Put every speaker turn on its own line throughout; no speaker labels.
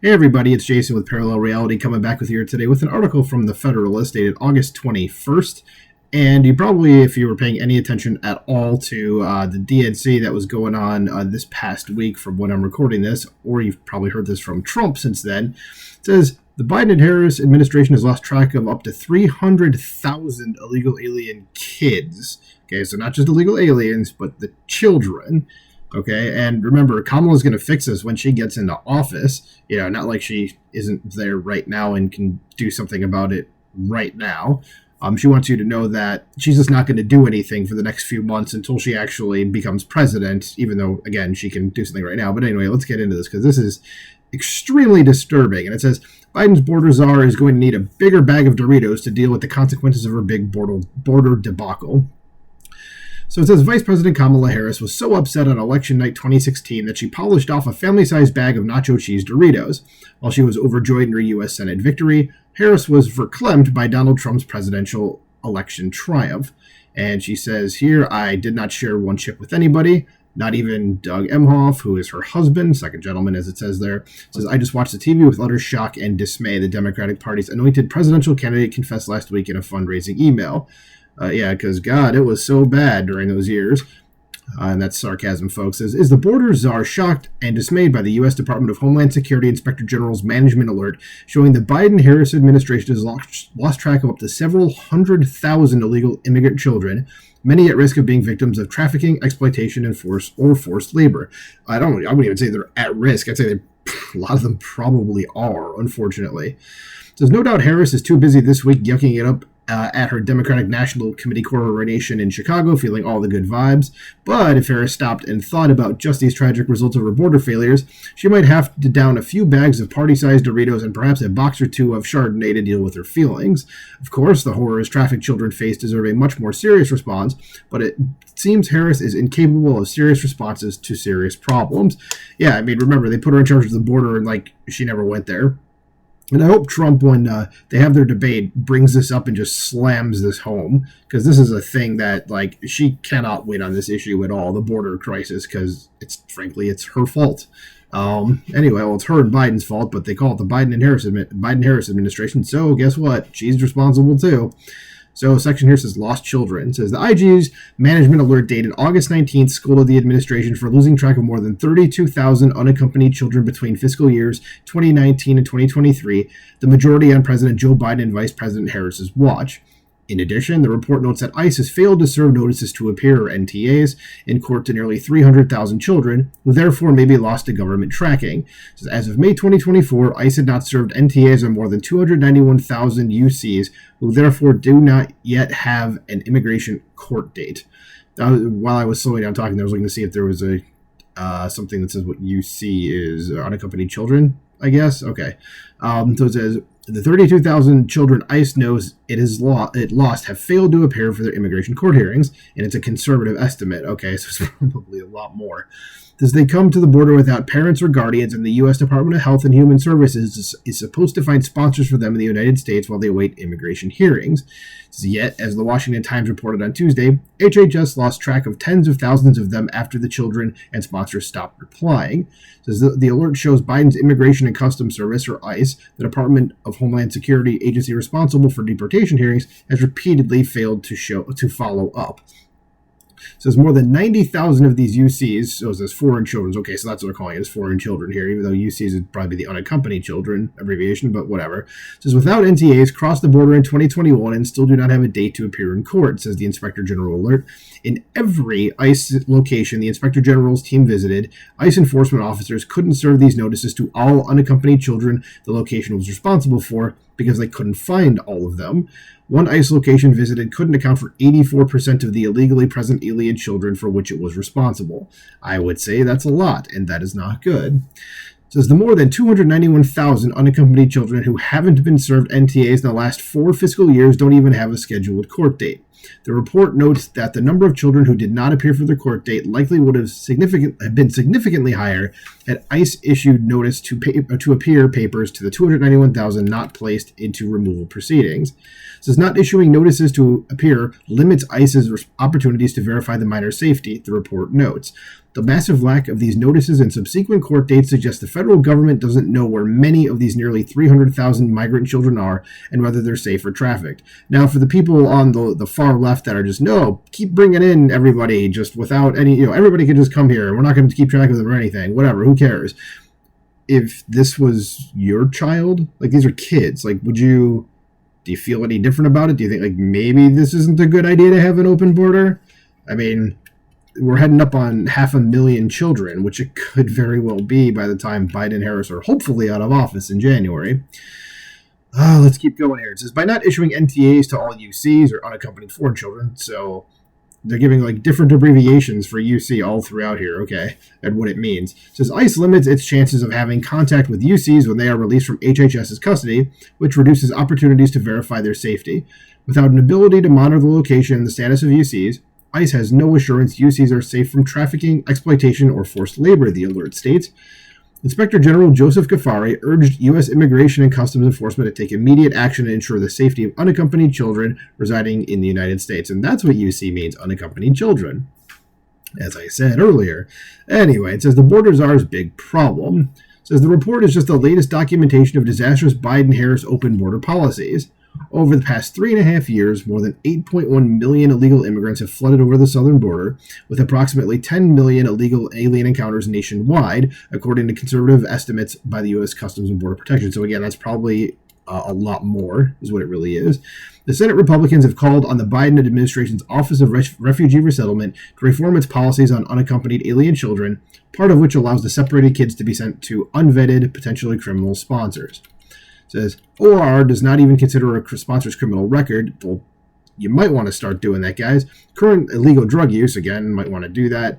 Hey everybody, it's Jason with Parallel Reality coming back with you today with an article from the Federalist dated August 21st. And you probably, if you were paying any attention at all to the DNC that was going on this past week from when I'm recording this, or you've probably heard this from Trump since then, it says the Biden and Harris administration has lost track of up to 300,000 illegal alien kids. Okay, so not just illegal aliens, but the children. Okay, and remember, Kamala's going to fix this when she gets into office. You know, not like she isn't there right now and can do something about it right now. She wants you to know that she's just not going to do anything for the next few months until she actually becomes president, even though, again, she can do something right now. But anyway, let's get into this because this is extremely disturbing. And it says, Biden's border czar is going to need a bigger bag of Doritos to deal with the consequences of her big border debacle. So it says Vice President Kamala Harris was so upset on election night 2016 that she polished off a family-sized bag of nacho cheese Doritos. While she was overjoyed in her U.S. Senate victory, Harris was verklempt by Donald Trump's presidential election triumph. And she says here, I did not share one chip with anybody, not even Doug Emhoff, who is her husband, second gentleman as it says there. It says, I just watched the TV with utter shock and dismay. The Democratic Party's anointed presidential candidate confessed last week in a fundraising email. Because, God, it was so bad during those years. And that's sarcasm, folks. Is the border czar shocked and dismayed by the U.S. Department of Homeland Security Inspector General's management alert showing the Biden-Harris administration has lost track of up to several 100,000 illegal immigrant children, many at risk of being victims of trafficking, exploitation, and forced labor. I wouldn't even say they're at risk. I'd say a lot of them probably are, unfortunately. There's no doubt Harris is too busy this week yucking it up at her Democratic National Committee coronation in Chicago, feeling all the good vibes. But if Harris stopped and thought about just these tragic results of her border failures, she might have to down a few bags of party-sized Doritos and perhaps a box or two of Chardonnay to deal with her feelings. Of course, the horrors trafficked children face deserve a much more serious response, but it seems Harris is incapable of serious responses to serious problems. Yeah, I mean, remember, they put her in charge of the border and, she never went there. And I hope Trump, when they have their debate, brings this up and just slams this home, because this is a thing that, she cannot win on this issue at all, the border crisis, because it's her fault. Anyway, well, it's her and Biden's fault, but they call it the Biden-Harris administration, so guess what? She's responsible too. So a section here says lost children. It says the IG's management alert dated August 19th scolded the administration for losing track of more than 32,000 unaccompanied children between fiscal years 2019 and 2023, the majority on President Joe Biden and Vice President Harris's watch. In addition, the report notes that ICE has failed to serve notices to appear, or NTAs, in court to nearly 300,000 children, who therefore may be lost to government tracking. So as of May 2024, ICE had not served NTAs on more than 291,000 UCs, who therefore do not yet have an immigration court date. While I was slowing down talking, I was looking to see if there was something that says what UC is, unaccompanied children, I guess. Okay. So it says, the 32,000 children ICE knows it lost have failed to appear for their immigration court hearings, and it's a conservative estimate. Okay, so it's probably a lot more. As they come to the border without parents or guardians, and the U.S. Department of Health and Human Services is supposed to find sponsors for them in the United States while they await immigration hearings. Yet, as the Washington Times reported on Tuesday, HHS lost track of tens of thousands of them after the children and sponsors stopped replying. The alert shows Biden's Immigration and Customs Service, or ICE, the Department of Homeland Security agency responsible for deportation hearings, has repeatedly failed to follow up. It says more than 90,000 of these UCs, so it says foreign children. Okay, so that's what they're calling it, is foreign children here, even though UCs would probably be the unaccompanied children abbreviation, but whatever. It says without NTAs, crossed the border in 2021 and still do not have a date to appear in court, says the Inspector General alert. In every ICE location the Inspector General's team visited, ICE enforcement officers couldn't serve these notices to all unaccompanied children the location was responsible for because they couldn't find all of them. One ICE location visited couldn't account for 84% of the illegally present alien children for which it was responsible. I would say that's a lot, and that is not good. It says the more than 291,000 unaccompanied children who haven't been served NTAs in the last 4 fiscal years don't even have a scheduled court date. The report notes that the number of children who did not appear for the court date likely would have been significantly higher had ICE issued notice to appear papers to the 291,000 not placed into removal proceedings. It says not issuing notices to appear limits ICE's opportunities to verify the minor's safety, the report notes. The massive lack of these notices and subsequent court dates suggests the federal government doesn't know where many of these nearly 300,000 migrant children are and whether they're safe or trafficked. Now, for the people on the far left that are just, no, keep bringing in everybody just without any, everybody can just come here. We're not going to keep track of them or anything. Whatever, who cares? If this was your child, like these are kids, like do you feel any different about it? Do you think like maybe this isn't a good idea to have an open border? I mean, we're heading up on 500,000 children, which it could very well be by the time Biden and Harris are hopefully out of office in January. Let's keep going here. It says, by not issuing NTAs to all UCs or unaccompanied foreign children, so they're giving like different abbreviations for UC all throughout here, okay, and what it means. It says ICE limits its chances of having contact with UCs when they are released from HHS's custody, which reduces opportunities to verify their safety. Without an ability to monitor the location and the status of UCs, ICE has no assurance UCs are safe from trafficking, exploitation, or forced labor, the alert states. Inspector General Joseph Ghaffari urged U.S. Immigration and Customs Enforcement to take immediate action to ensure the safety of unaccompanied children residing in the United States. And that's what UC means, unaccompanied children, as I said earlier. Anyway, it says the border czar's big problem. It says the report is just the latest documentation of disastrous Biden-Harris open border policies. Over the past 3.5 years, more than 8.1 million illegal immigrants have flooded over the southern border, with approximately 10 million illegal alien encounters nationwide, according to conservative estimates by the U.S. Customs and Border Protection. So again, that's probably a lot more, is what it really is. The Senate Republicans have called on the Biden administration's Office of Refugee Resettlement to reform its policies on unaccompanied alien children, part of which allows the separated kids to be sent to unvetted, potentially criminal sponsors. It says, OR does not even consider a sponsor's criminal record. Well, you might want to start doing that, guys. Current illegal drug use, again, might want to do that.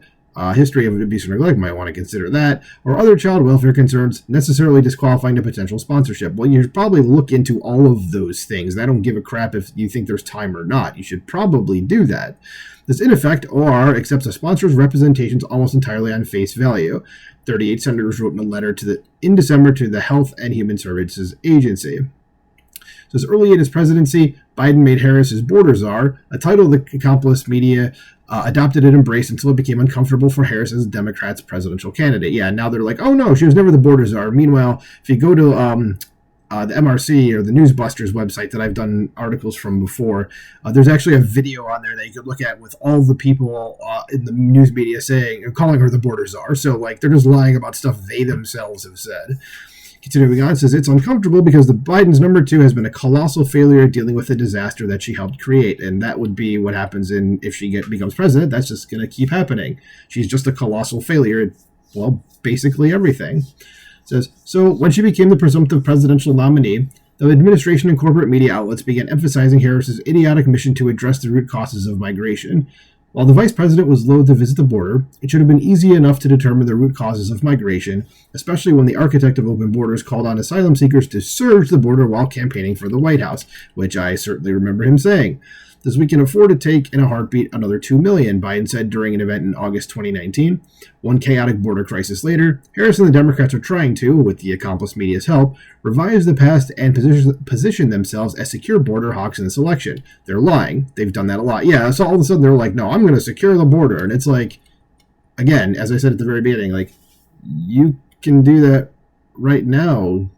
History of abuse or neglect, might want to consider that. Or other child welfare concerns necessarily disqualifying to potential sponsorship. Well, you should probably look into all of those things. I don't give a crap if you think there's time or not. You should probably do that. This, in effect, OR accepts a sponsor's representations almost entirely on face value. 38 senators wrote in a letter in December to the Health and Human Services Agency. It says early in his presidency, Biden made Harris his border czar, a title the accomplice media adopted and embraced until it became uncomfortable for Harris as a Democrat's presidential candidate. Yeah, now they're like, oh no, she was never the border czar. Meanwhile, if you go to the MRC or the Newsbusters website that I've done articles from before, there's actually a video on there that you could look at with all the people in the news media calling her the border czar. So like they're just lying about stuff they themselves have said. Continuing on, it says it's uncomfortable because the Biden's number two has been a colossal failure at dealing with the disaster that she helped create, and that would be what happens if she becomes president. That's just going to keep happening. She's just a colossal failure at, well, basically everything. It says, so when she became the presumptive presidential nominee, the administration and corporate media outlets began emphasizing Harris's idiotic mission to address the root causes of migration. While the vice president was loath to visit the border, it should have been easy enough to determine the root causes of migration, especially when the architect of open borders called on asylum seekers to surge the border while campaigning for the White House, which I certainly remember him saying. This we can afford to take in a heartbeat another 2 million, Biden said during an event in August 2019. One chaotic border crisis later, Harris and the Democrats are trying to, with the accomplice media's help, revise the past and position themselves as secure border hawks in this election. They're lying. They've done that a lot. Yeah, so all of a sudden they're like, no, I'm going to secure the border. And it's like, again, as I said at the very beginning, like, you can do that right now,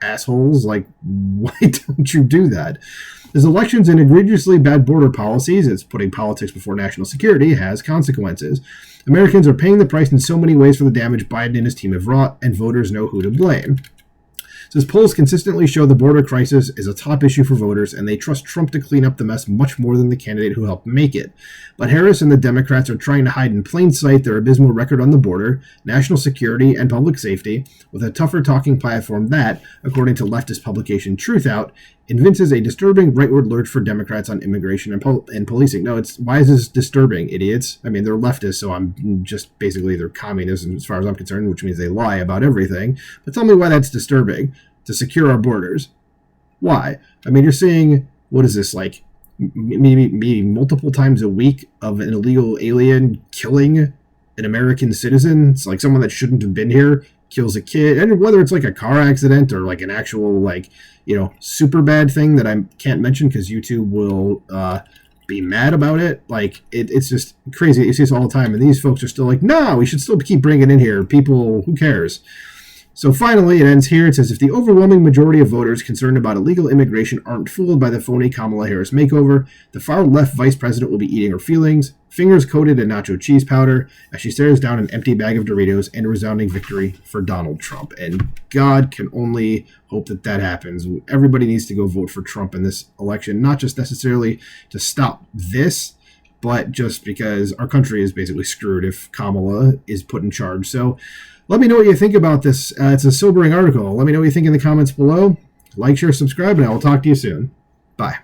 assholes. Like, why don't you do that? As elections and egregiously bad border policies, it's putting politics before national security, has consequences. Americans are paying the price in so many ways for the damage Biden and his team have wrought, and voters know who to blame. Says polls consistently show the border crisis is a top issue for voters, and they trust Trump to clean up the mess much more than the candidate who helped make it. But Harris and the Democrats are trying to hide in plain sight their abysmal record on the border, national security, and public safety, with a tougher talking platform that, according to leftist publication Truth Out, evinces a disturbing rightward lurch for Democrats on immigration and policing. No, why is this disturbing, idiots? I mean, they're leftists, so I'm just basically they're communists as far as I'm concerned, which means they lie about everything. But tell me why that's disturbing to secure our borders. Why? I mean, you're seeing, what is this, like maybe multiple times a week of an illegal alien killing an American citizen. It's like someone that shouldn't have been here kills a kid, and whether it's like a car accident or like an actual like super bad thing that I can't mention because YouTube will be mad about it. Like it's just crazy. You see this all the time, and these folks are still like, no, we should still keep bringing in here people. Who cares? So finally, it ends here. It says, if the overwhelming majority of voters concerned about illegal immigration aren't fooled by the phony Kamala Harris makeover, the far-left vice president will be eating her feelings, fingers coated in nacho cheese powder, as she stares down an empty bag of Doritos and a resounding victory for Donald Trump. And God can only hope that that happens. Everybody needs to go vote for Trump in this election, not just necessarily to stop this, but just because our country is basically screwed if Kamala is put in charge. So let me know what you think about this. It's a sobering article. Let me know what you think in the comments below. Like, share, subscribe, and I will talk to you soon. Bye.